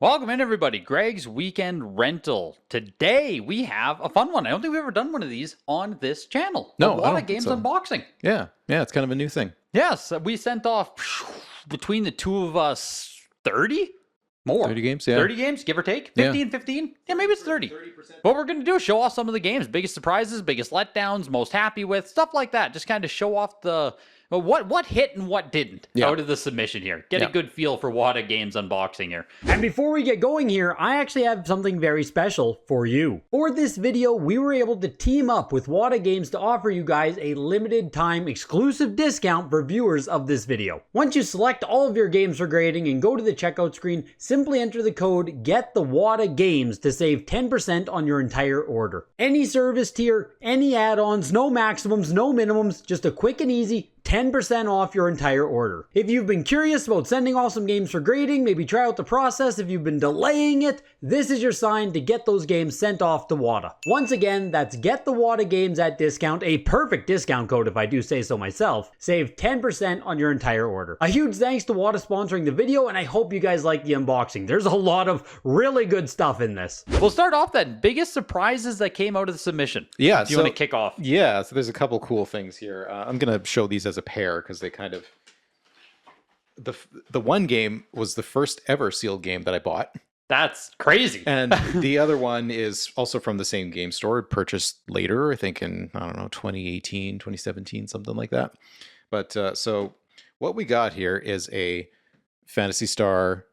Welcome in, everybody. Greg's Weekend Rental. Today we have a fun one. I don't think we've ever done one of these on this channel. No, a lot of games so. unboxing. Yeah, it's kind of a new thing. Yes, we sent off between the two of us 30? More. 30 games, yeah. 30 games, give or take. 15, 15? Yeah, maybe it's 30. 30%. What we're going to do is show off some of the games. Biggest surprises, biggest letdowns, most happy with, stuff like that. Just kind of show off the... what hit and what didn't out of the submission here. Get a good feel for WATA Games unboxing here. And before we get going here, I actually have something very special for you. For this video, we were able to team up with WATA Games to offer you guys a limited time exclusive discount for viewers of this video. Once you select all of your games for grading and go to the checkout screen, simply enter the code GETTHEWATAGAMES to save 10% on your entire order. Any service tier, any add-ons, no maximums, no minimums, just a quick and easy 10% off your entire order. If you've been curious about sending off some games for grading, maybe try out the process. If you've been delaying it, this is your sign to get those games sent off to WATA. Once again, that's Get the WATA Games at discount, a perfect discount code if I do say so myself. Save 10% on your entire order. A huge thanks to WATA sponsoring the video, and I hope you guys like the unboxing. There's a lot of really good stuff in this. We'll start off then. Biggest surprises that came out of the submission. Yeah. Do you want to kick off? Yeah, so there's a couple cool things here. I'm going to show these as a pair because they kind of... The one game was the first ever sealed game that I bought. That's crazy. And the other one is also from the same game store, purchased later, I think in, 2018, 2017, something like that. But so what we got here is a Phantasy Star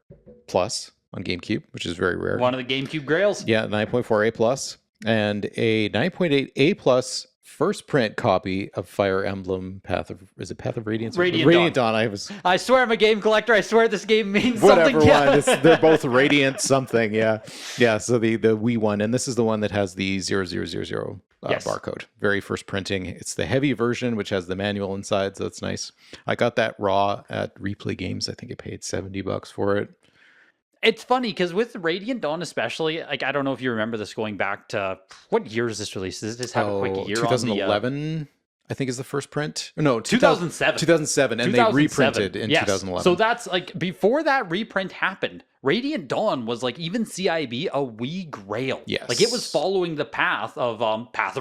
Plus on GameCube, which is very rare. One of the GameCube Grails. Yeah, 9.4 A plus and a 9.8 A plus first print copy of Fire Emblem Path of Radiance? Radiant Dawn. I swear I'm a game collector. I swear this game means whatever something. One. They're both Radiant something. Yeah. So the Wii one, and this is the one that has the 0000 barcode. Very first printing. It's the heavy version, which has the manual inside, so that's nice. I got that raw at Replay Games. I think I paid $70 for it. It's funny because with Radiant Dawn especially, like I don't know if you remember this going back to what year is this released? Does this have a quick year 2011, I think is the first print. No, 2007. 2007, and they reprinted in 2011. So that's like before that reprint happened. Radiant Dawn was like even CIB a Wii Grail. Yes. Like it was following the path of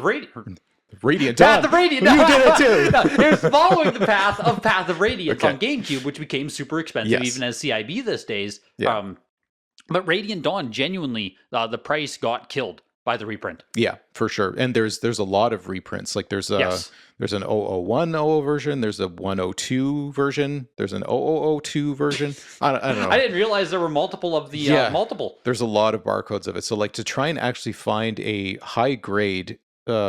Radiant. Radiant Dawn. Path of Radiant. You did it too. No, it was following the path of Radiant on GameCube, which became super expensive even as CIB these days. Yeah. But Radiant Dawn, genuinely, the price got killed by the reprint. Yeah, for sure. And there's a lot of reprints. Like there's an 001 version, there's a 102 version, there's an 0002 version. I don't know. I didn't realize there were multiple of the multiple. There's a lot of barcodes of it. So like to try and actually find a high grade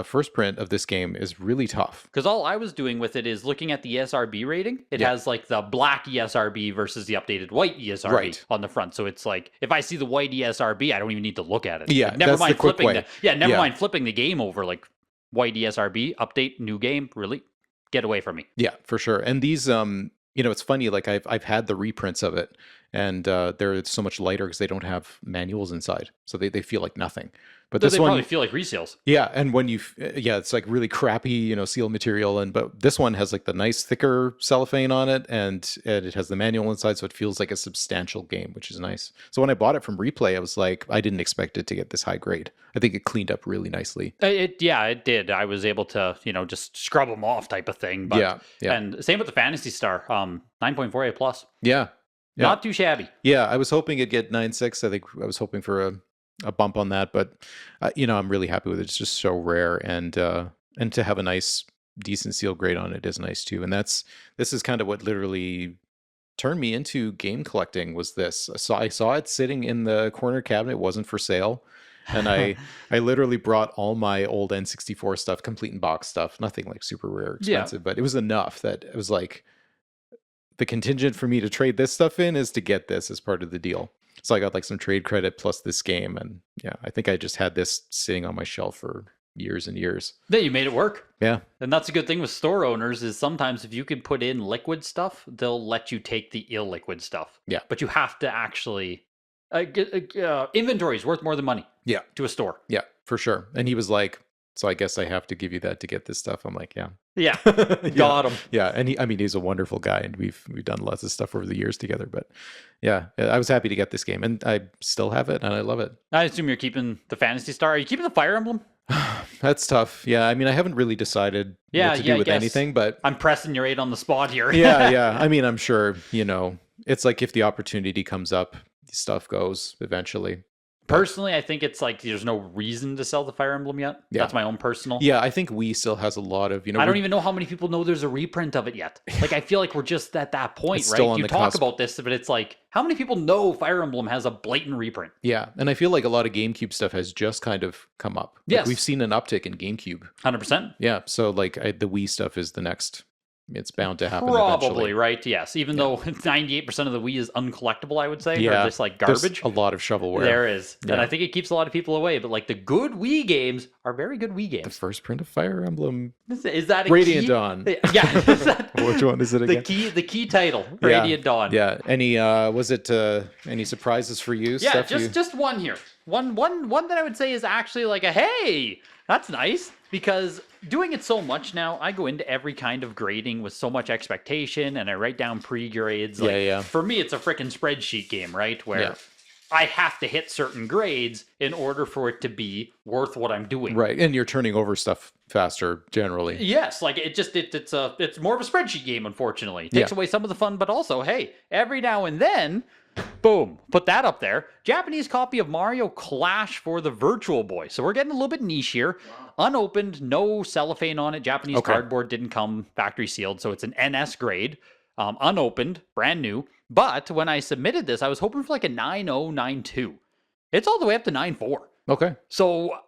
first print of this game is really tough. Because all I was doing with it is looking at the ESRB rating. It has like the black ESRB versus the updated white ESRB on the front. So it's like if I see the white ESRB, I don't even need to look at it. Yeah, like, never mind flipping mind flipping the game over. Like white ESRB update, new game, really get away from me. Yeah, for sure. And these it's funny, like I've had the reprints of it, and they're so much lighter because they don't have manuals inside, so they feel like nothing. But so this they one probably feel like resales. Yeah, and when it's like really crappy, seal material, but this one has like the nice thicker cellophane on it, and it has the manual inside, so it feels like a substantial game, which is nice. So when I bought it from Replay, I was like, I didn't expect it to get this high grade. I think it cleaned up really nicely. It did. I was able to, just scrub them off type of thing. But, yeah. And same with the Phantasy Star, 9.4 A plus. Yeah. Not too shabby. Yeah, I was hoping it'd get 9.6. I think I was hoping for a bump on that, but I'm really happy with it. It's just so rare, and to have a nice, decent seal grade on it is nice too. And this is kind of what literally turned me into game collecting. Was this? I saw it sitting in the corner cabinet. It wasn't for sale. And I literally brought all my old N64 stuff, complete in box stuff, nothing like super rare, expensive, but it was enough that it was like the contingent for me to trade this stuff in is to get this as part of the deal. So I got like some trade credit plus this game, and I think I just had this sitting on my shelf for years and years. Then you made it work. Yeah. And that's a good thing with store owners is sometimes if you can put in liquid stuff, they'll let you take the illiquid stuff. Yeah. But you have to actually inventory is worth more than money. Yeah. To a store. Yeah, for sure. And he was like, So I guess I have to give you that to get this stuff. I'm like, yeah. Yeah, got him. Yeah, and he's a wonderful guy, and we've done lots of stuff over the years together. But yeah, I was happy to get this game, and I still have it, and I love it. I assume you're keeping the Phantasy Star. Are you keeping the Fire Emblem? That's tough. Yeah, I mean, I haven't really decided what to do with anything, but I'm pressing your 8 on the spot here. yeah. I mean, I'm sure, it's like if the opportunity comes up, stuff goes eventually. Personally, I think it's like there's no reason to sell the Fire Emblem yet. Yeah. That's my own personal. Yeah, I think Wii still has a lot of, I don't even know how many people know there's a reprint of it yet. Like, I feel like we're just at that point, right? You talk about this, but it's like, how many people know Fire Emblem has a blatant reprint? Yeah, and I feel like a lot of GameCube stuff has just kind of come up. Yes. Like, we've seen an uptick in GameCube. 100%. Yeah, so like the Wii stuff is the next. It's bound to happen Probably, eventually. Right? Yes. Even though 98% of the Wii is uncollectible, I would say. Yeah. Or just like garbage. There's a lot of shovelware. There is. Yeah. And I think it keeps a lot of people away. But like the good Wii games are very good Wii games. The first print of Fire Emblem. Is that a Radiant key? Dawn. Yeah. Which one is it again? The key title. Radiant Dawn. Yeah. Any surprises for you? Yeah, just one here. One that I would say is actually like a hey, that's nice. Because doing it so much now, I go into every kind of grading with so much expectation, and I write down pre-grades. Like, for me, it's a freaking spreadsheet game, right? Where I have to hit certain grades in order for it to be worth what I'm doing. Right, and you're turning over stuff faster generally. Yes, like it's more of a spreadsheet game, unfortunately. It takes away some of the fun, but also, hey, every now and then, boom, put that up there. Japanese copy of Mario Clash for the Virtual Boy. So we're getting a little bit niche here. Wow. Unopened, no cellophane on it. Japanese cardboard didn't come factory sealed, so it's an NS grade. Unopened, brand new. But when I submitted this, I was hoping for like a 9.0, 9.2. It's all the way up to 9.4. Okay. So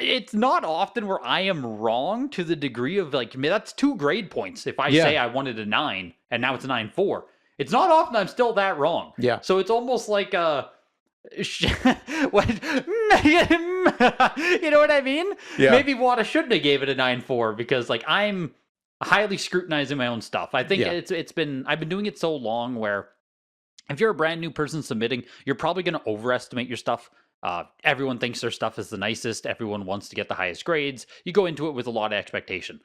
it's not often where I am wrong to the degree of like, I mean, that's 2 grade points. If I say I wanted a 9 and now it's a 9.4. It's not often I'm still that wrong. Yeah. So it's almost like what, you know what I mean? Yeah. Maybe WATA shouldn't have gave it a 9.4 because like I'm highly scrutinizing my own stuff. I think I've been doing it so long where if you're a brand new person submitting, you're probably going to overestimate your stuff. Everyone thinks their stuff is the nicest. Everyone wants to get the highest grades. You go into it with a lot of expectation.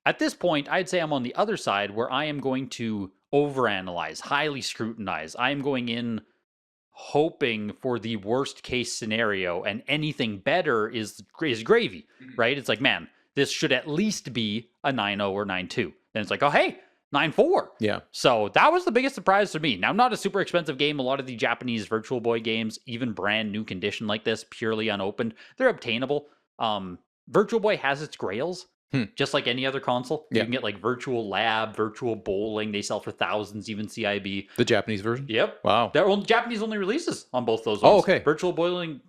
At this point, I'd say I'm on the other side where I am going to overanalyze, highly scrutinize. I am going in hoping for the worst case scenario, and anything better is gravy, right? It's like, man, this should at least be a 9.0 or 9.2. Then it's like, oh, hey, 9.4. Yeah. So that was the biggest surprise to me. Now, not a super expensive game. A lot of the Japanese Virtual Boy games, even brand new condition like this, purely unopened, they're obtainable. Virtual Boy has its grails. Just like any other console. You can get like Virtual Lab, Virtual Bowling. They sell for thousands, even CIB. The Japanese version? Yep. Wow. They're Japanese only releases on both those ones. Oh, okay. Virtual Bowling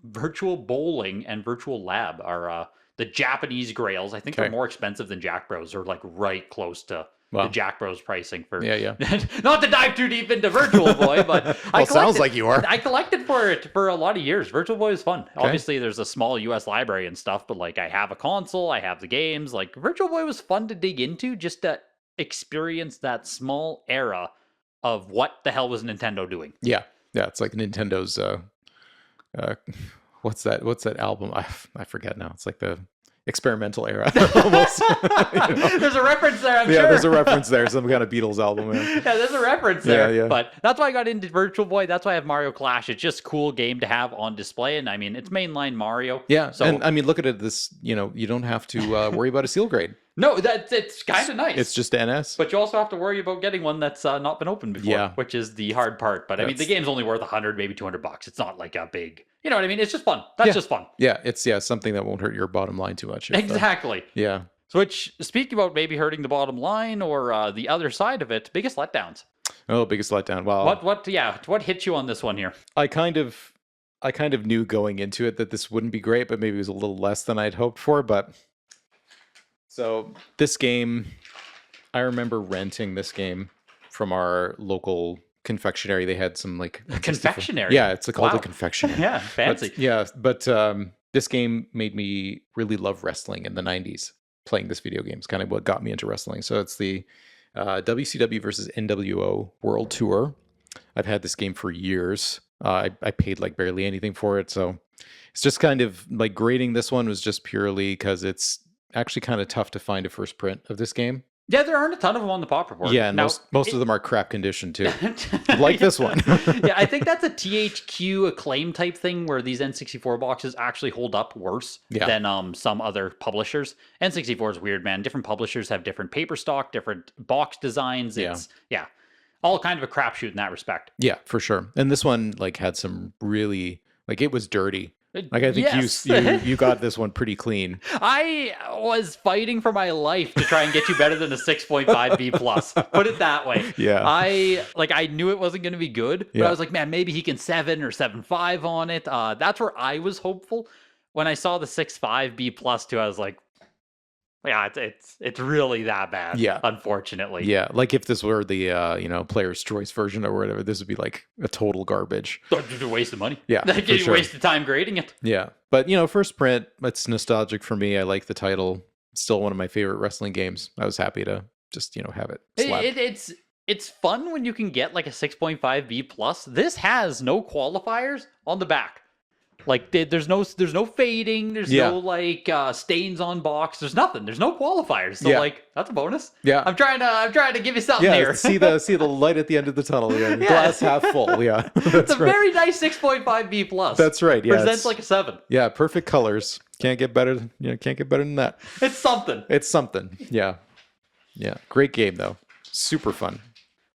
and Virtual Lab are the Japanese grails. I think they're more expensive than Jack Bros. Or like right close to the Jack Bros pricing for not to dive too deep into Virtual Boy, but sounds like you are. I collected for it for a lot of years. Virtual Boy is fun. Obviously there's a small US library and stuff, but like I have a console, I have the games. Like Virtual Boy was fun to dig into just to experience that small era of what the hell was Nintendo doing. Yeah, it's like Nintendo's what's that album? I forget now. It's like the experimental era almost. There's a reference there, I'm sure. Yeah, there's a reference there. Some kind of Beatles album. Yeah, there's a reference there. Yeah. But that's why I got into Virtual Boy. That's why I have Mario Clash. It's just a cool game to have on display. And I mean, it's mainline Mario. Yeah. So, and I mean, look at it this, you don't have to worry about a seal grade. No, it's kind of nice. It's just NS. But you also have to worry about getting one that's not been opened before, which is the hard part. But I mean, the game's only worth $100, maybe $200. It's not like a big, you know what I mean? It's just fun. That's just fun. Yeah, it's something that won't hurt your bottom line too much. Exactly. Yeah. So which, speaking about maybe hurting the bottom line or the other side of it, biggest letdowns. Oh, biggest letdown. Wow. What hit you on this one here? I kind of knew going into it that this wouldn't be great, but maybe it was a little less than I'd hoped for, but so this game, I remember renting this game from our local confectionery. They had some like confectionery. Yeah, it's called a confectionery. Yeah, fancy. But this game made me really love wrestling in the 90s. Playing this video game is kind of what got me into wrestling. So it's the WCW versus NWO World Tour. I've had this game for years. I paid like barely anything for it, so it's just kind of like grading this one was just purely because it's actually kind of tough to find a first print of this game. Yeah, there aren't a ton of them on the pop report. Yeah, and most of them are crap condition too, like this one. Yeah, I think that's a THQ Acclaim type thing where these N64 boxes actually hold up worse than some other publishers. N64 is weird, man. Different publishers have different paper stock, different box designs. It's all kind of a crapshoot in that respect. Yeah, for sure. And this one like had some really like it was dirty. Like I think you got this one pretty clean. I was fighting for my life to try and get you better than a 6.5 B plus. Put it that way. Yeah. I knew it wasn't going to be good, but I was like, man, maybe he can 7 or 7.5 on it. That's where I was hopeful. When I saw the 6.5 B plus too, I was like, yeah, it's really that bad. Yeah, unfortunately. Yeah, like if this were the player's choice version or whatever, this would be like a total garbage. A waste of money. Yeah, like you wasted time grading it. Yeah, but first print, it's nostalgic for me. I like the title. It's still one of my favorite wrestling games. I was happy to just have it slapped. It's fun when you can get like a 6.5 B plus. This has no qualifiers on the back. Like there's no fading, there's no like stains on box, there's nothing, there's no qualifiers. So like that's a bonus. Yeah, I'm trying to give you something there. see the light at the end of the tunnel. Yeah, glass half full. Yeah, it's a very nice 6.5 B plus. That's right. Yeah, presents like a 7. Yeah, perfect colors. Can't get better. Can't get better than that. It's something. It's something. Yeah, great game though. Super fun.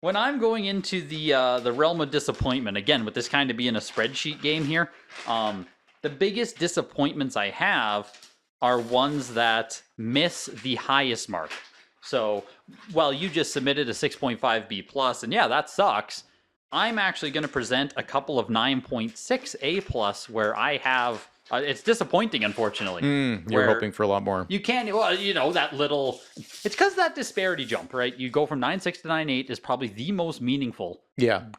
When I'm going into the realm of disappointment, again, with this kind of being a spreadsheet game here, the biggest disappointments I have are ones that miss the highest mark. So, while you just submitted a 6.5 B plus, and yeah, that sucks, I'm actually going to present a couple of 9.6 A plus where I have... it's disappointing, unfortunately. You're hoping for a lot more. You can't, that little... It's because that disparity jump, right? You go from 9.6 to 9.8 is probably the most meaningful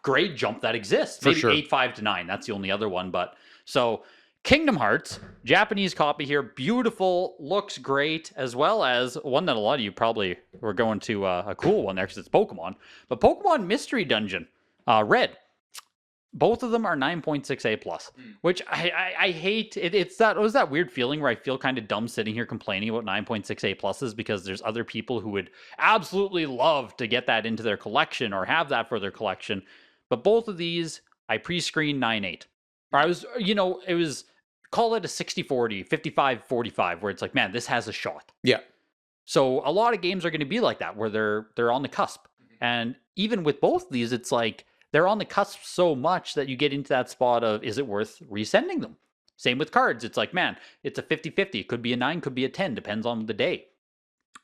grade jump that exists. Maybe 8.5 to 9. That's the only other one. But so, Kingdom Hearts, Japanese copy here. Beautiful, looks great, as well as one that a lot of you probably were going to a cool one there because it's Pokemon. But Pokemon Mystery Dungeon, Red. Both of them are 9.6 A plus, which I hate. It was that weird feeling where I feel kind of dumb sitting here complaining about 9.6 A pluses because there's other people who would absolutely love to get that into their collection or have that for their collection. But both of these, I pre-screened 9.8. Or I was, it was, call it a 60-40, 55-45, where it's like, man, this has a shot. Yeah. So a lot of games are going to be like that, where they're on the cusp. And even with both of these, it's like, they're on the cusp so much that you get into that spot of, is it worth resending them? Same with cards. It's like, man, it's a 50-50. It could be a 9, could be a 10, depends on the day.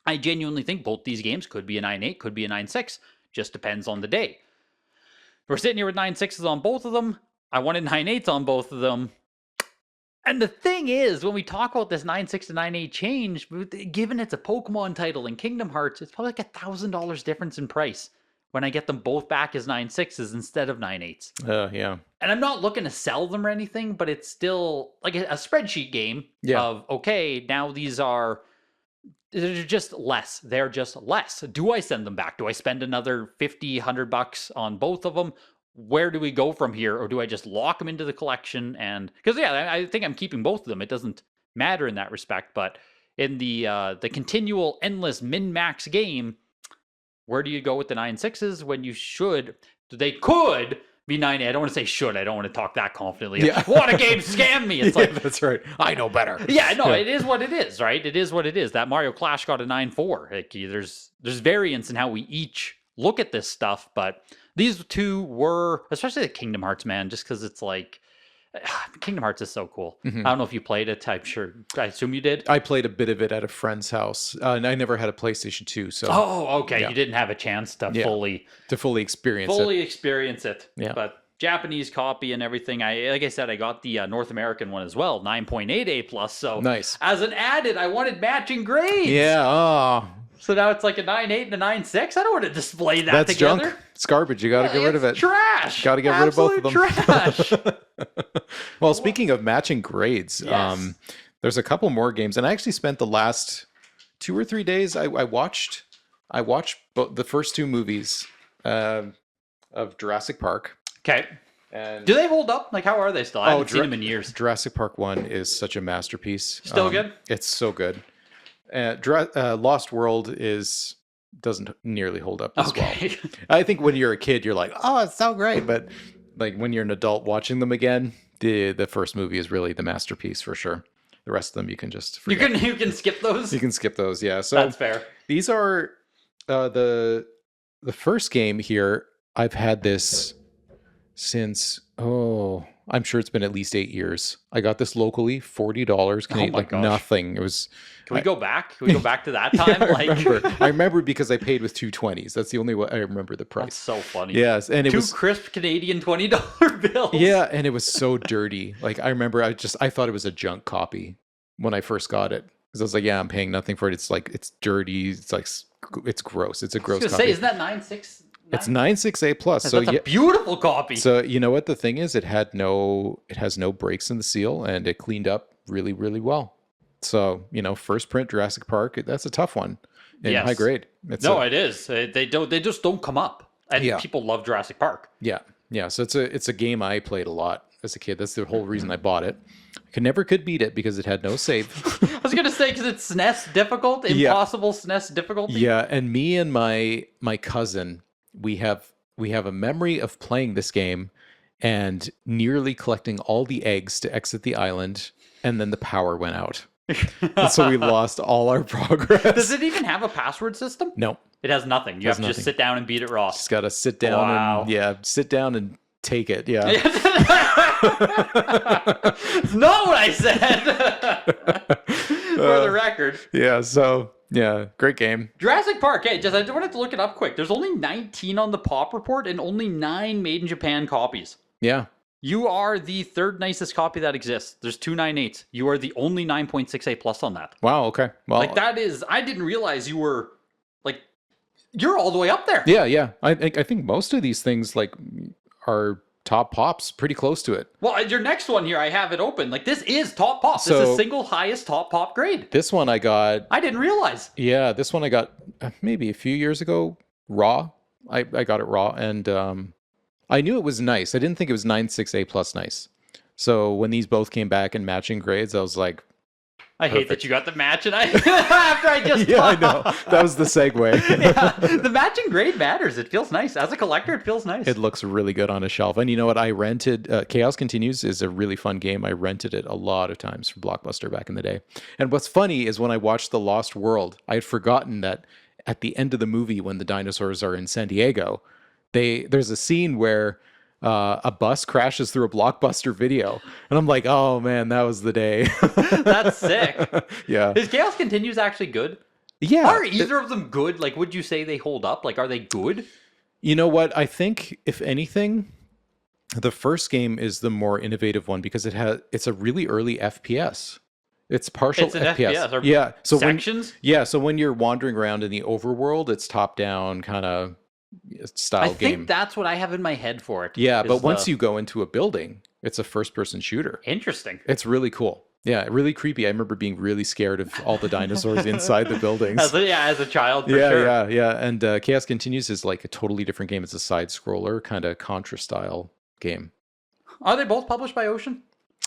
I genuinely think both these games could be a 9.8, could be a 9.6. Just depends on the day. We're sitting here with 9.6s on both of them. I wanted 9.8s on both of them. And the thing is, when we talk about this 9.6 to 9.8 change, given it's a Pokemon title and Kingdom Hearts, it's probably like $1,000 difference in price when I get them both back as 9.6s instead of 9.8s. Yeah. And I'm not looking to sell them or anything, but it's still like a spreadsheet game of, okay, now they're just less. They're just less. Do I send them back? Do I spend another $50, $100 on both of them? Where do we go from here? Or do I just lock them into the collection? And because, I think I'm keeping both of them. It doesn't matter in that respect. But in the continual endless min-max game, where do you go with the 9.6s when you should? They could be 9.8. I don't want to say should. I don't want to talk that confidently. Yeah. What a game scammed me. It's like, that's right. I know better. Yeah, no, it is what it is, right? It is what it is. That Mario Clash got a 9.4. Like, there's variance in how we each look at this stuff, but these two were, especially the Kingdom Hearts, man, just because it's like, Kingdom Hearts is so cool. I don't know if you played it. I assume you did. I played a bit of it at a friend's house, and I never had a PlayStation 2. So okay. You didn't have a chance to fully experience it. Yeah. But Japanese copy and everything. Like I said, I got the North American one as well, 9.8 A plus. So nice. As an added, I wanted matching grades. Yeah. Oh. So now it's like a 9.8 and a 9.6. I don't want to display that That's together. Junk. It's garbage. You got to get rid of it. Trash. Got to get rid of both of them. Trash. Well, speaking of matching grades, there's a couple more games, and I actually spent the last 2 or 3 days. I watched the first 2 movies of Jurassic Park. Okay. And do they hold up? Like, how are they still? I haven't seen them in years. Jurassic Park 1 is such a masterpiece. Still good? It's so good. Lost World doesn't nearly hold up as well. I think when you're a kid, you're like, oh, it's so great. But like when you're an adult watching them again, the first movie is really the masterpiece for sure. The rest of them you can just forget. You can skip those? You can skip those, yeah. So that's fair. These are the first game here. I've had this since, I'm sure it's been at least 8 years. I got this locally, $40 Canadian, like gosh. Nothing. It was. Can we go back? Can we go back to that time? Yeah, I remember because I paid with 220s. That's the only way I remember the price. That's so funny. Yes, and it was 2 crisp Canadian $20 bills. Yeah, and it was so dirty. Like I remember, I thought it was a junk copy when I first got it because I was like, yeah, I'm paying nothing for it. It's like it's dirty. It's like it's gross. It's a gross. I was copy. Say, isn't that 9.6? It's 9.6A plus. So that's a beautiful copy. So you know what the thing is? It has no breaks in the seal, and it cleaned up really, really well. So first print Jurassic Park. That's a tough one in high grade. It is. They just don't come up, and people love Jurassic Park. Yeah. So it's a game I played a lot as a kid. That's the whole reason I bought it. I never could beat it because it had no save. I was gonna say because it's SNES difficult, impossible SNES difficulty. Yeah, and me and my cousin. We have a memory of playing this game and nearly collecting all the eggs to exit the island, and then the power went out. And so we lost all our progress. Does it even have a password system? No. It has nothing. You have to just sit down and beat it raw. Just got to sit down sit down and take it. Yeah. It's not what I said. For the record. Yeah, so yeah, great game. Jurassic Park. Hey, I wanted to look it up quick. There's only 19 on the Pop Report and only 9 made in Japan copies. Yeah. You are the third nicest copy that exists. There's 2 9.8s. You are the only 9.6A plus on that. Wow, okay. Well, like that is, I didn't realize you were, like, you're all the way up there. Yeah. I think most of these things, like, are top pops, pretty close to it. Well, your next one here, I have it open. Like, this is top pop. This is single highest top pop grade. This one I got... I didn't realize. Yeah, this one I got maybe a few years ago, raw. I got it raw, and I knew it was nice. I didn't think it was 9.6A plus nice. So when these both came back in matching grades, I was like, I hate that you got the match, and after I just I know. That was the segue. Yeah, the matching grade matters. It feels nice. As a collector, it feels nice. It looks really good on a shelf. And you know what? I rented Chaos Continues is a really fun game. I rented it a lot of times for Blockbuster back in the day. And what's funny is when I watched The Lost World, I had forgotten that at the end of the movie, when the dinosaurs are in San Diego, there's a scene where a bus crashes through a Blockbuster Video, and I'm like, oh man, that was the day. That's sick. Yeah. Is Chaos Continues actually good? Yeah. Are either of them good? Like, would you say they hold up? Like, are they good? You know what? I think if anything, the first game is the more innovative one because it's a really early FPS. It's partial it's an FPS. Or yeah. So sections? So when you're wandering around in the overworld, it's top down kind of style game. I think that's what I have in my head for it. Yeah, but once you go into a building, it's a first-person shooter. Interesting. It's really cool. Yeah, really creepy. I remember being really scared of all the dinosaurs inside the buildings. As a child, for sure. Yeah. And Chaos Continues is like a totally different game. It's a side-scroller, kind of Contra-style game. Are they both published by Ocean?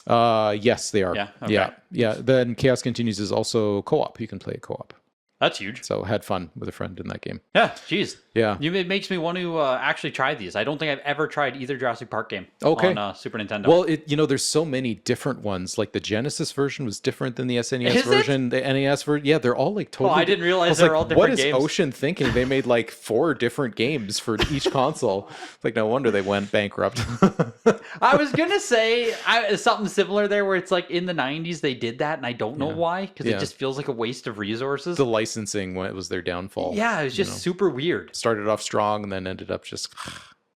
Yes, they are. Yeah. Okay. Yeah. Then Chaos Continues is also co-op. You can play it co-op. That's huge. So had fun with a friend in that game. Yeah, jeez. Yeah. It makes me want to actually try these. I don't think I've ever tried either Jurassic Park game on Super Nintendo. Well, there's so many different ones. Like the Genesis version was different than the SNES version. The NES version, yeah, they're all like totally. Well, I didn't realize they're all different games. What is Ocean thinking? They made like 4 different games for each console. Like no wonder they went bankrupt. I was gonna say something similar there, where it's like in the 90s they did that, and I don't know why, because it just feels like a waste of resources. The licensing when it was their downfall. Yeah, it was just super weird. Started off strong and then ended up just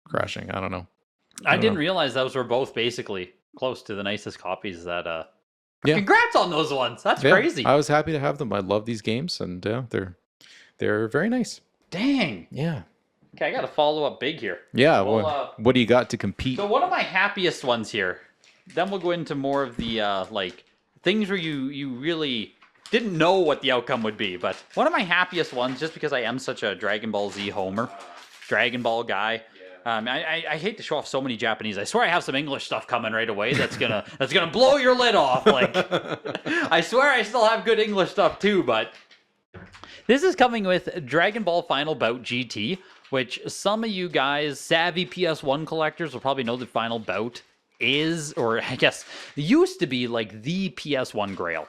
crashing. I don't know. I didn't realize those were both basically close to the nicest copies that Congrats on those ones. That's crazy. I was happy to have them. I love these games, and they're very nice. Dang. Yeah. Okay, I got to follow up big here. Yeah. What do you got to compete? So one of my happiest ones here. Then we'll go into more of the like things where you really didn't know what the outcome would be. But one of my happiest ones, just because I am such a Dragon Ball Z homer, Dragon Ball guy. I hate to show off so many Japanese. I swear I have some English stuff coming right away. That's gonna blow your lid off. Like, I swear I still have good English stuff too. But this is coming with Dragon Ball Final Bout GT, which some of you guys, savvy PS1 collectors, will probably know that Final Bout is, or I guess used to be, like the PS1 Grail.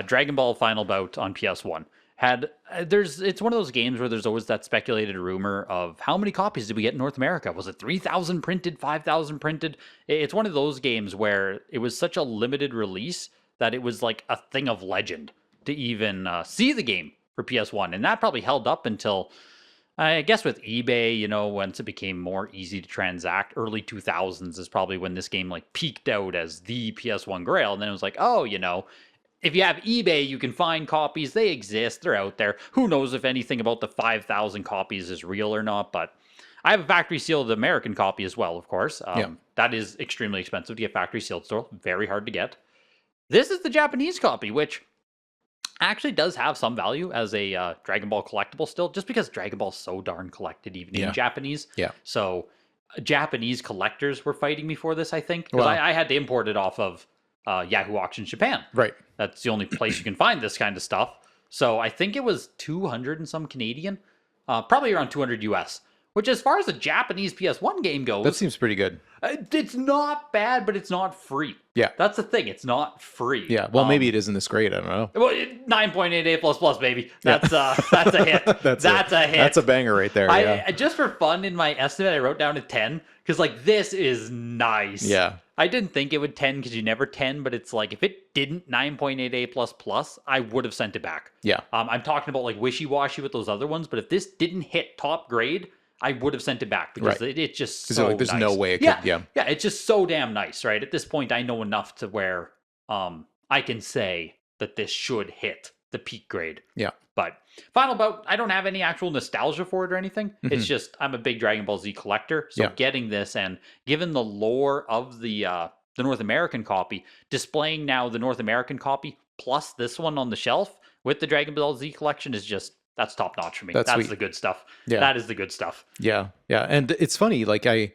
Dragon Ball Final Bout on PS1. It's one of those games where there's always that speculated rumor of how many copies did we get in North America? Was it 3,000 printed, 5,000 printed? It's one of those games where it was such a limited release that it was like a thing of legend to even see the game for PS1. And that probably held up until, I guess, with eBay, you know, once it became more easy to transact. Early 2000s is probably when this game like peaked out as the PS1 Grail. And then it was like, oh, you know, if you have eBay, you can find copies. They exist. They're out there. Who knows if anything about the 5,000 copies is real or not. But I have a factory sealed American copy as well, of course. That is extremely expensive to get factory sealed still. Very hard to get. This is the Japanese copy, which actually does have some value as a Dragon Ball collectible still, just because Dragon Ball is so darn collected even in Japanese. Yeah. So Japanese collectors were fighting me for this, I think. Because I had to import it off of Yahoo Auctions Japan. Right. That's the only place you can find this kind of stuff. So I think it was 200 and some Canadian, probably around 200 US, which as far as a Japanese PS1 game goes, that seems pretty good. It's not bad, but it's not free. Yeah. That's the thing. It's not free. Yeah. Well, maybe it isn't this great. I don't know. Well, 9.88++, baby. That's a hit. That's a hit. That's a banger right there. I just for fun in my estimate, I wrote down a 10 because like this is nice. Yeah. I didn't think it would 10 because you never 10, but it's like if it didn't 9.88++, I would have sent it back. Yeah. I'm talking about like wishy-washy with those other ones, but if this didn't hit top grade, I would have sent it back because it's just so like, there's nice. no way it could. Yeah, it's just so damn nice, right? At this point, I know enough to where I can say that this should hit the peak grade. Yeah. But Final Bout, I don't have any actual nostalgia for it or anything. Mm-hmm. It's just I'm a big Dragon Ball Z collector, so getting this and given the lore of the North American copy, displaying now the North American copy plus this one on the shelf with the Dragon Ball Z collection is just. That's top notch for me. That's the good stuff. Yeah. That is the good stuff. Yeah. Yeah. And it's funny, like I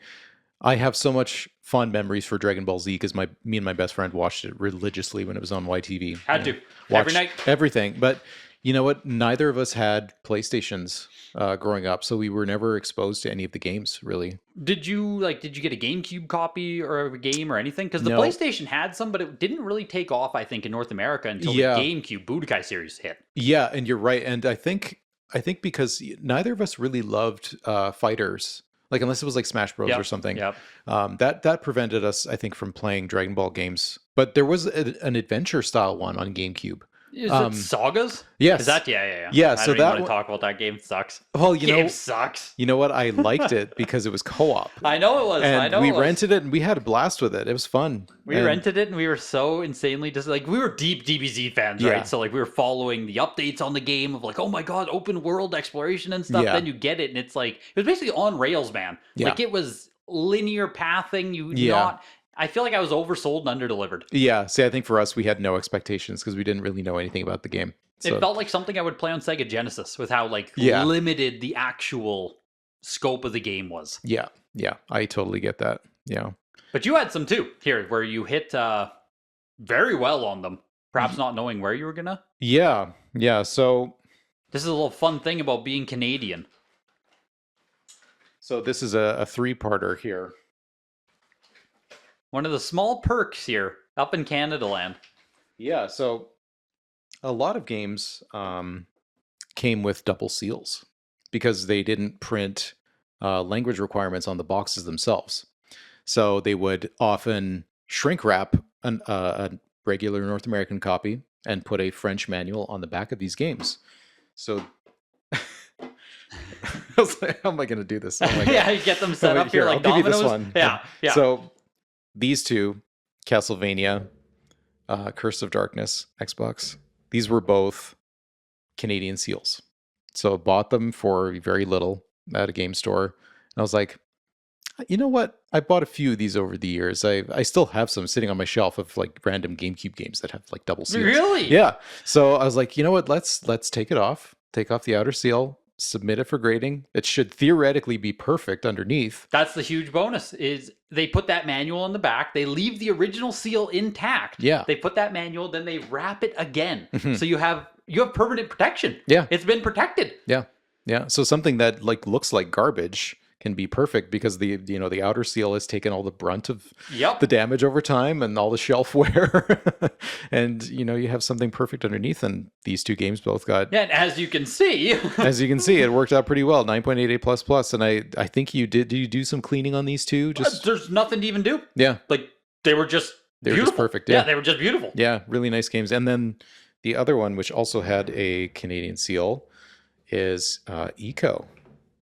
have so much fond memories for Dragon Ball Z because me and my best friend watched it religiously when it was on YTV. Had to. Every night. Everything. But you know what? Neither of us had PlayStations growing up, so we were never exposed to any of the games, really. Did you get a GameCube copy or a game or anything? Because the PlayStation had some, but it didn't really take off, I think, in North America until the GameCube Budokai series hit. Yeah, and you're right. And I think because neither of us really loved fighters, like unless it was like Smash Bros or something. Yep. That prevented us, I think, from playing Dragon Ball games. But there was an adventure style one on GameCube. Is it Sagas? Yes. Is that yeah? Yeah. I don't even want to talk about that game. It sucks. Well, game sucks. You know what? I liked it because it was co-op. I know it was. And we rented it and we had a blast with it. It was fun. We rented it and we were so insanely just like we were deep DBZ fans, right? So like we were following the updates on the game of like, oh my god, open world exploration and stuff. Then you get it and it's like it was basically on rails, man. Like it was linear pathing. I feel like I was oversold and underdelivered. Yeah. See, I think for us, we had no expectations because we didn't really know anything about the game. So. It felt like something I would play on Sega Genesis with how limited the actual scope of the game was. Yeah. Yeah. I totally get that. Yeah. But you had some too here where you hit very well on them, perhaps not knowing where you were going to. Yeah. Yeah. So this is a little fun thing about being Canadian. So this is a 3-parter here. One of the small perks here up in Canada land. Yeah, so a lot of games came with double seals because they didn't print language requirements on the boxes themselves. So they would often shrink wrap a regular North American copy and put a French manual on the back of these games. So I was like, how am I going to do this? Oh my God. Yeah, you get them set up here like I'll dominoes. Give you this one. Yeah. So these two, Castlevania, Curse of Darkness, Xbox, these were both Canadian seals. So I bought them for very little at a game store. And I was like, you know what? I bought a few of these over the years. I still have some sitting on my shelf of like random GameCube games that have like double seals. Really? Yeah. So I was like, you know what? Let's take it off. Take off the outer seal. submit it for grading. It should theoretically be perfect underneath. That's the huge bonus, is they put that manual in the back. They leave the original seal intact. Yeah. They put that manual, then they wrap it again. So you have permanent protection. Yeah. It's been protected. Yeah. Yeah. So something that like looks like garbage can be perfect because the outer seal has taken all the brunt of the damage over time and all the shelf wear. And you have something perfect underneath, and these two games both got, and as you can see it worked out pretty well. 9.88++. And I think you do some cleaning on these two? Just there's nothing to even do. Yeah. Like they were just perfect. Yeah, they were just beautiful. Yeah, really nice games. And then the other one, which also had a Canadian seal, is Eco.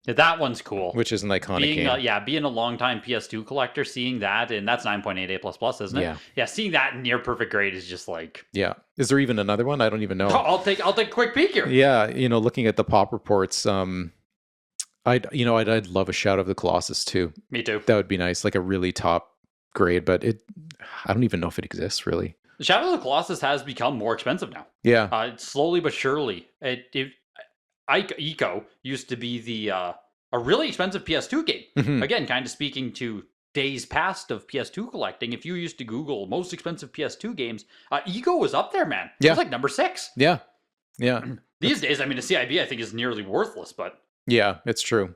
Yeah, that one's cool. Which is an iconic game. Being a longtime PS2 collector, seeing that, and that's 9.88++, isn't it? Yeah. Yeah, seeing that in near perfect grade is just like... Yeah. Is there even another one? I don't even know. I'll take a quick peek here. Yeah, looking at the pop reports, I'd love a Shadow of the Colossus too. Me too. That would be nice, like a really top grade, but I don't even know if it exists really. Shadow of the Colossus has become more expensive now. Yeah. Slowly but surely. Eco used to be a really expensive PS2 game. Mm-hmm. Again, kind of speaking to days past of PS2 collecting. If you used to Google most expensive PS2 games, Eco was up there, man. It was like number 6. Yeah. Yeah. These days, I mean, the CIB I think is nearly worthless, but yeah, it's true.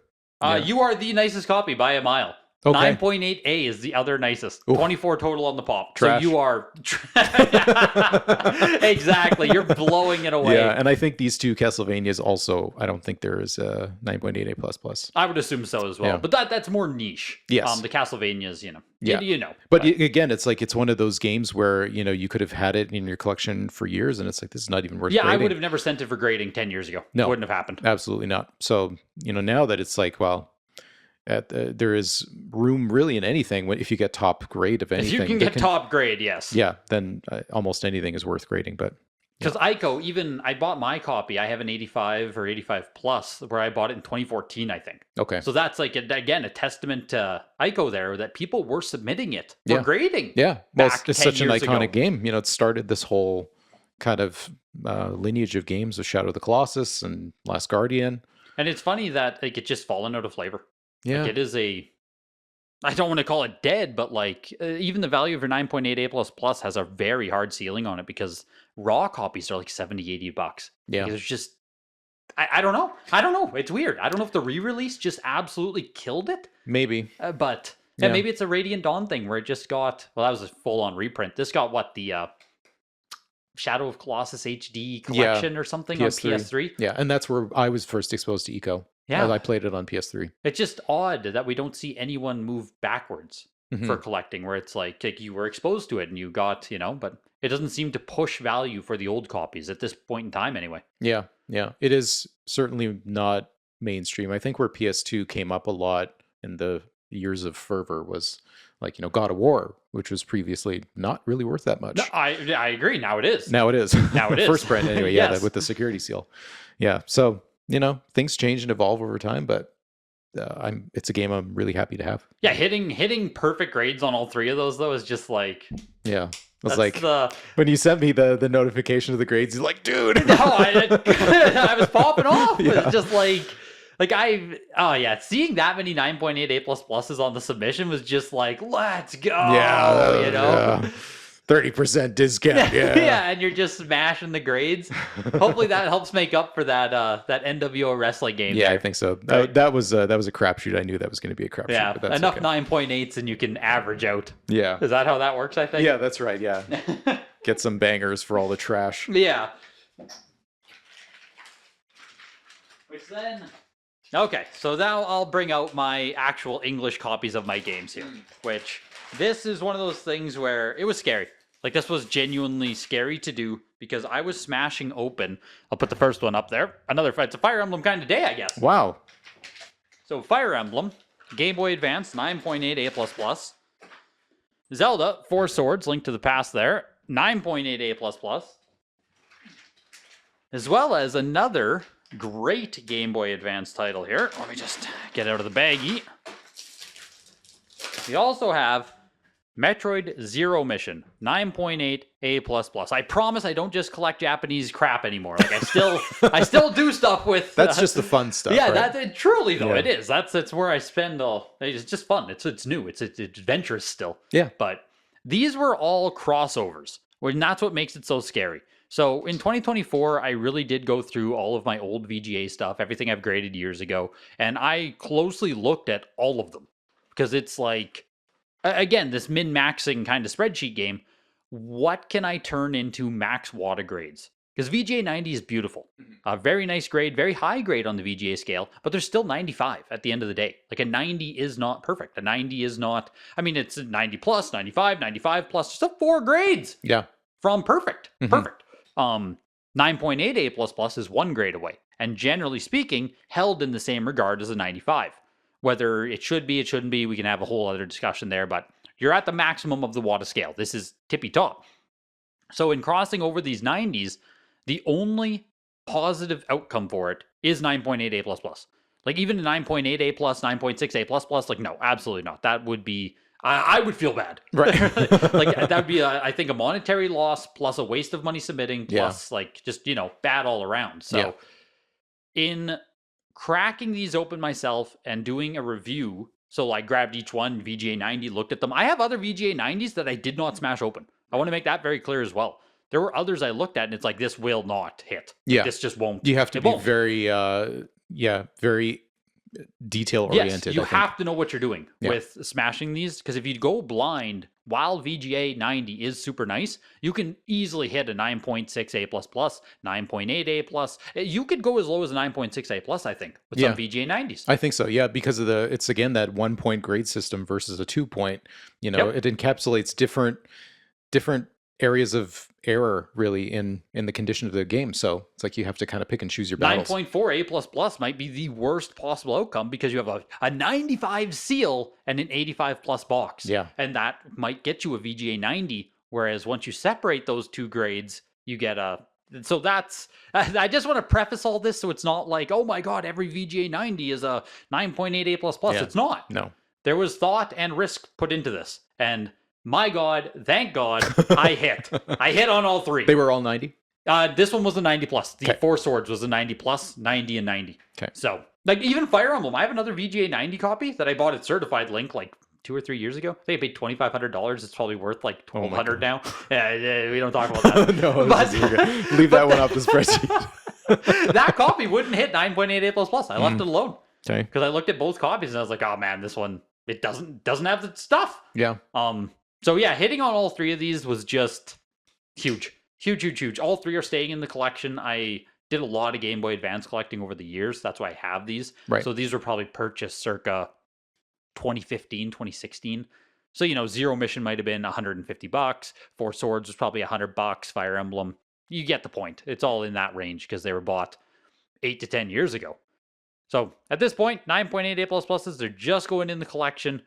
You are the nicest copy by a mile. Okay. 9.8A is the other nicest. Oof. 24 total on the pop. Trash. So you are... Exactly. You're blowing it away. Yeah, and I think these two Castlevanias also, I don't think there is a 9.88++. I would assume so as well. Yeah. But that's more niche. Yes. The Castlevanias, Yeah. But again, it's like it's one of those games where, you could have had it in your collection for years, and it's like, this is not even worth grading. I would have never sent it for grading 10 years ago. No. It wouldn't have happened. Absolutely not. So, now that it's like, well... there is room really in anything if you get top grade of anything. If you can get top grade, yes. Yeah, then almost anything is worth grading. But because Ico, I bought my copy. I have an 85 or 85 plus where I bought it in 2014, I think. Okay. So that's like again a testament to Ico there that people were submitting it for grading. Yeah, well, it's such an iconic ago. game. It started this whole kind of lineage of games of Shadow of the Colossus and Last Guardian. And it's funny that like it's just fallen out of flavor. Yeah. Like it is I don't want to call it dead, but like even the value of your 9.88++ has a very hard ceiling on it because raw copies are like $70-$80. Yeah. Because it's just, I don't know. I don't know. It's weird. I don't know if the re-release just absolutely killed it. Maybe. But maybe it's a Radiant Dawn thing where it just got, well, that was a full-on reprint. This got what, the Shadow of Colossus HD collection or something on PS3? Yeah, and that's where I was first exposed to Eco. Yeah. I played it on PS3. It's just odd that we don't see anyone move backwards for collecting, where it's like you were exposed to it and you got, but it doesn't seem to push value for the old copies at this point in time anyway. Yeah, yeah. It is certainly not mainstream. I think where PS2 came up a lot in the years of fervor was like, God of War, which was previously not really worth that much. No, I agree. Now it is. Now it is. Now it is. First print anyway, Yes. with the security seal. Yeah, so... things change and evolve over time, but it's a game I'm really happy to have. Yeah, hitting perfect grades on all 3 of those though is just like I was like when you sent me the notification of the grades, you're like, dude. No, I was popping off. Yeah. It's just seeing that many 9.88++ on the submission was just like, let's go. Yeah, Yeah. 30% discount. Yeah. Yeah, and you're just smashing the grades. Hopefully that helps make up for that NWO wrestling game. Yeah, there. I think so. Right? That was a crapshoot. I knew that was going to be a crapshoot. Yeah, but that's enough okay. 9.8s and you can average out. Yeah. Is that how that works, I think? Yeah, that's right. Yeah. Get some bangers for all the trash. Yeah. Which then... Okay, so now I'll bring out my actual English copies of my games here. Which, this is one of those things where it was scary. Like, this was genuinely scary to do because I was smashing open. I'll put the first one up there. It's a Fire Emblem kind of day, I guess. Wow. So, Fire Emblem, Game Boy Advance, 9.88++. Zelda, 4 Swords, Link to the Past there, 9.88++. As well as another great Game Boy Advance title here. Let me just get out of the baggie. We also have Metroid Zero Mission, 9.8 A++. I promise I don't just collect Japanese crap anymore. Like I still do stuff with. That's just the fun stuff. Yeah, right? that's truly though it is. That's where I spend all. It's just fun. It's new. It's adventurous still. Yeah. But these were all crossovers, and that's what makes it so scary. So in 2024, I really did go through all of my old VGA stuff, everything I've graded years ago, and I closely looked at all of them because it's like. Again, this min-maxing kind of spreadsheet game, what can I turn into max WATA grades? Because VGA 90 is beautiful. A very nice grade, very high grade on the VGA scale, but there's still 95 at the end of the day. Like a 90 is not perfect. A 90 is not, I mean, it's 90 plus, 95, 95 plus, still 4 grades. Yeah. From perfect. Perfect. 9.8 A++ is 1 grade away. And generally speaking, held in the same regard as a 95. Whether it should be, it shouldn't be, we can have a whole other discussion there, but you're at the maximum of the WATA scale. This is tippy top. So in crossing over these 90s, the only positive outcome for it is 9.8 A++. Like even a 9.8 A+, 9.6 A++, like no, absolutely not. That would be, I would feel bad. Right. Like that would be, I think, a monetary loss plus a waste of money submitting plus like just, bad all around. So in cracking these open myself and doing a review. So I grabbed each one, VGA 90, looked at them. I have other VGA 90s that I did not smash open. I want to make that very clear as well. There were others I looked at and it's like, this will not hit. Yeah. This just won't. You have to be very, very detail oriented. Yes, you have to know what you're doing with smashing these, because if you go blind while VGA 90 is super nice, you can easily hit a 9.6 A++, 9.8 A+. You could go as low as a 9.6 A+, I think, with some VGA 90s. I think so, yeah, because of it's again that 1 point grade system versus a 2 point. It encapsulates different areas of error really in the condition of the game. So it's like you have to kind of pick and choose your battles. 9.4 A++ might be the worst possible outcome because you have a 95 seal and an 85 plus box. Yeah. And that might get you a VGA 90. Whereas once you separate those two grades, you get a. So that's. I just want to preface all this so it's not like, oh my God, every VGA 90 is a 9.8 A++. Yeah. It's not. No. There was thought and risk put into this. And my God, thank God, I hit. I hit on all 3. They were all 90? This one was a 90 plus. The 4 swords was a 90 plus, 90 and 90. Okay. So, like, even Fire Emblem, I have another VGA 90 copy that I bought at Certified Link like 2 or 3 years ago. I think I paid $2,500. It's probably worth like $1,200 now. We don't talk about that. No, leave that one off the spreadsheet. That copy wouldn't hit 9.8 A++. I left it alone. Okay. Because I looked at both copies and I was like, oh man, this one, it doesn't have the stuff. Yeah. So yeah, hitting on all 3 of these was just huge. Huge. All 3 are staying in the collection. I did a lot of Game Boy Advance collecting over the years. That's why I have these. Right. So these were probably purchased circa 2015, 2016. So, Zero Mission might have been $150. 4 Swords was probably $100. Fire Emblem. You get the point. It's all in that range because they were bought 8 to 10 years ago. So at this point, 9.8 A++, they're just going in the collection.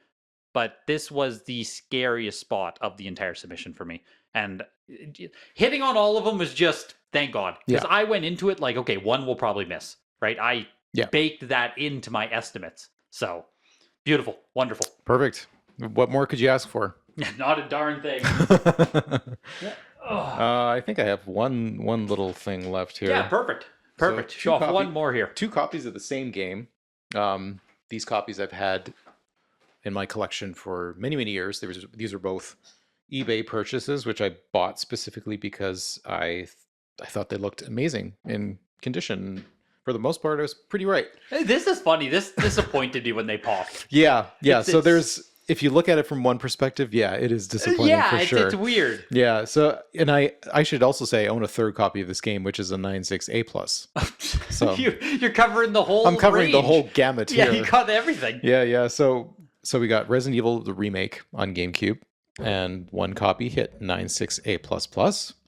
But this was the scariest spot of the entire submission for me. And hitting on all of them was just, thank God. Because I went into it like, okay, one will probably miss, right? I baked that into my estimates. So, beautiful. Wonderful. Perfect. What more could you ask for? Not a darn thing. I think I have one little thing left here. Yeah, perfect. So show off one more here. 2 copies of the same game. These copies I've had in my collection for many, many years. These are both eBay purchases, which I bought specifically because I thought they looked amazing in condition. For the most part, I was pretty right. This is funny. This disappointed me when they popped. Yeah. So if you look at it from one perspective, it is disappointing for sure. It's weird. Yeah. So, and I should also say I own a 3rd copy of this game, which is a 9.6 A+. So you're covering the whole. I'm covering range. The whole gamut here. Yeah, you got everything. Yeah. So we got Resident Evil the remake on GameCube, and 1 copy hit 9.6 A++.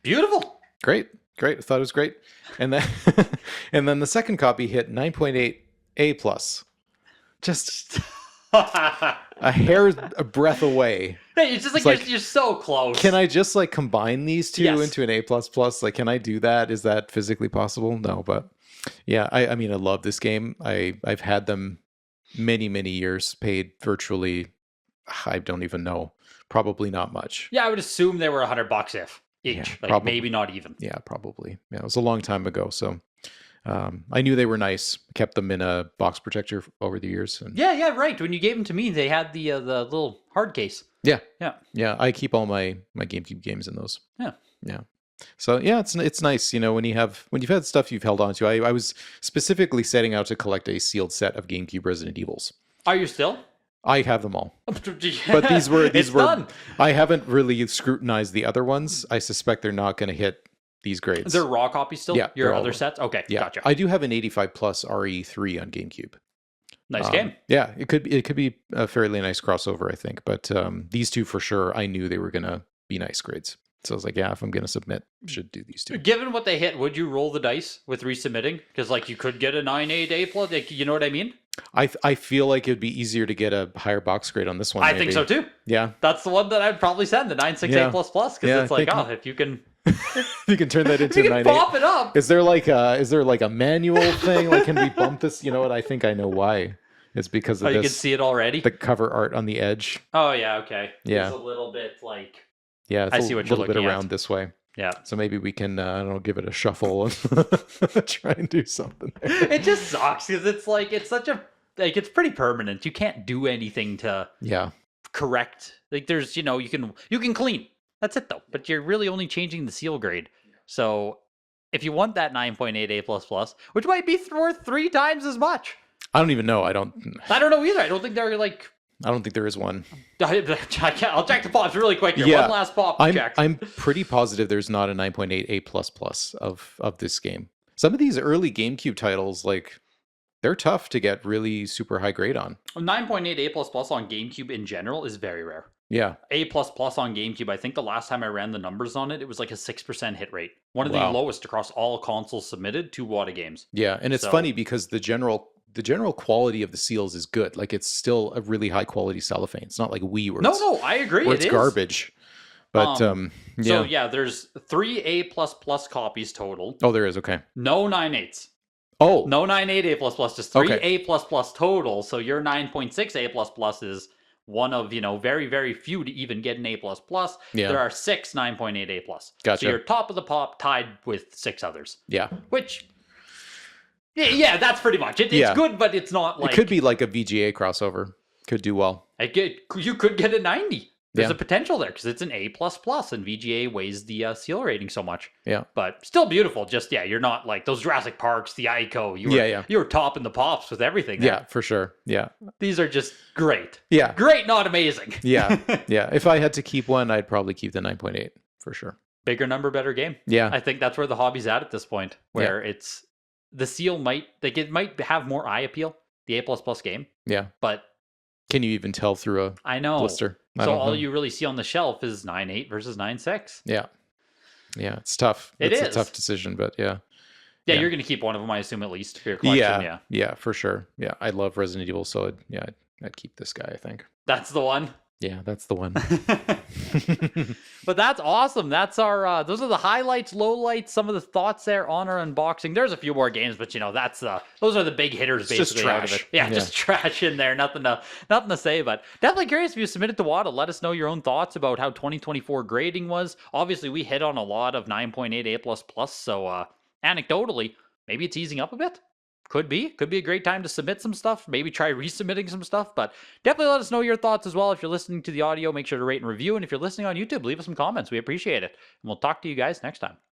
Beautiful. Great. I thought it was great. And then and then the 2nd copy hit 9.8 A+. Just a hair's a breath away. Hey, it's just like you're so close. Can I just like combine these 2 into an A++? Like, can I do that? Is that physically possible? No, but yeah, I mean, I love this game. I've had them many years, paid virtually, I don't even know probably not much. Yeah, I would assume they were $100 if each. Yeah, like probably. maybe not even. Yeah, probably. Yeah, it was a long time ago, so I knew they were nice. Kept them in a box protector over the years. And Yeah, right. When you gave them to me, they had the little hard case. yeah, Yeah. I keep all my GameCube games in those. Yeah. So yeah, it's nice, when you've had stuff you've held on to. I was specifically setting out to collect a sealed set of GameCube Resident Evils. Are you still? I have them all, but these were done. I haven't really scrutinized the other ones. I suspect they're not going to hit these grades. They're raw copies still? Yeah, Your they're other all- sets? Okay, Yeah, gotcha. I do have an 85 plus RE3 on GameCube. Nice game. Yeah, it could be a fairly nice crossover, I think. But these two for sure, I knew they were going to be nice grades. So I was like, yeah, if I'm going to submit, should do these two. Given what they hit, would you roll the dice with resubmitting? Because you could get a 9.8 A plus. You know what I mean? I feel like it'd be easier to get a higher box grade on this one. I think so too. Yeah, that's the one that I'd probably send, the 9.6 Yeah. A plus plus, because Yeah, it's I if you can, you can turn that into you a can 9.8. pop it up. Is there like a manual thing? Can we bump this? You know what? I think I know why. It's because of you this. can see it already. The cover art on the edge. Oh yeah, okay. Yeah. It's a little bit Yeah, it's I see what you're little bit looking at. around this way. Yeah. So maybe we can, give it a shuffle and try and do something there. It just sucks because it's such a it's pretty permanent. You can't do anything to correct. There's you can clean. That's it though. But you're really only changing the seal grade. So if you want that 9.8 A plus plus, which might be worth 3 times as much. I don't even know. I don't know either. I don't think they're I don't think there is one. I'll check the pops really quick here. Yeah, One last pop check. I'm pretty positive there's not a 9.8 A plus plus of this game. Some of these early GameCube titles, they're tough to get really super high grade on. 9.8 A plus plus on GameCube in general is very rare. Yeah. A plus plus on GameCube, I think the last time I ran the numbers on it, it was like a 6% hit rate. One of the lowest across all consoles submitted to WATA games. Yeah, and it's funny because the general quality of the seals is good. It's still a really high quality cellophane. It's not like Wii where No, I agree. It's garbage. But yeah. So yeah, there's 3 A plus plus copies total. Oh, there is. Okay. No 9.8s. Oh. No 9.8 A plus plus, just 3 A plus plus total. So your 9.6 A plus plus is one of, very, very few to even get an A plus plus. Yeah. There are 6 9.8 A plus. Gotcha. So you're top of the pop, tied with 6 others. Yeah. Which, yeah, that's pretty much it. It's good, but it's not It could be like a VGA crossover. Could do well. You could get a 90. There's Yeah. a potential there because it's an A++, and VGA weighs the seal rating so much. Yeah. But still beautiful. Just, you're not like those Jurassic Parks, the Ico. You were topping the pops with everything there. Yeah, for sure. Yeah. These are just great. Yeah. Great, not amazing. Yeah. Yeah. If I had to keep one, I'd probably keep the 9.8 for sure. Bigger number, better game. Yeah. I think that's where the hobby's at this point, where it's the seal might have more eye appeal, the A++ game. Yeah. But can you even tell through a I know. blister? So all you really see on the shelf is 9.8 versus 9.6. Yeah. Yeah, it's tough. It's a tough decision, but yeah. Yeah, you're going to keep one of them, I assume, at least for your collection. Yeah, for sure. Yeah, I love Resident Evil, so I'd keep this guy, I think. That's the one. Yeah, that's the one. But that's awesome. That's our those are the highlights, lowlights, some of the thoughts there on our unboxing. There's a few more games, but those are the big hitters basically just trash. out of it. Yeah, just trash in there. Nothing to say, but definitely curious if you submitted to WATA. Let us know your own thoughts about how 2024 grading was. Obviously, we hit on a lot of 9.8 A++, so anecdotally, maybe it's easing up a bit. Could be a great time to submit some stuff. Maybe try resubmitting some stuff, but definitely let us know your thoughts as well. If you're listening to the audio, make sure to rate and review. And if you're listening on YouTube, leave us some comments. We appreciate it. And we'll talk to you guys next time.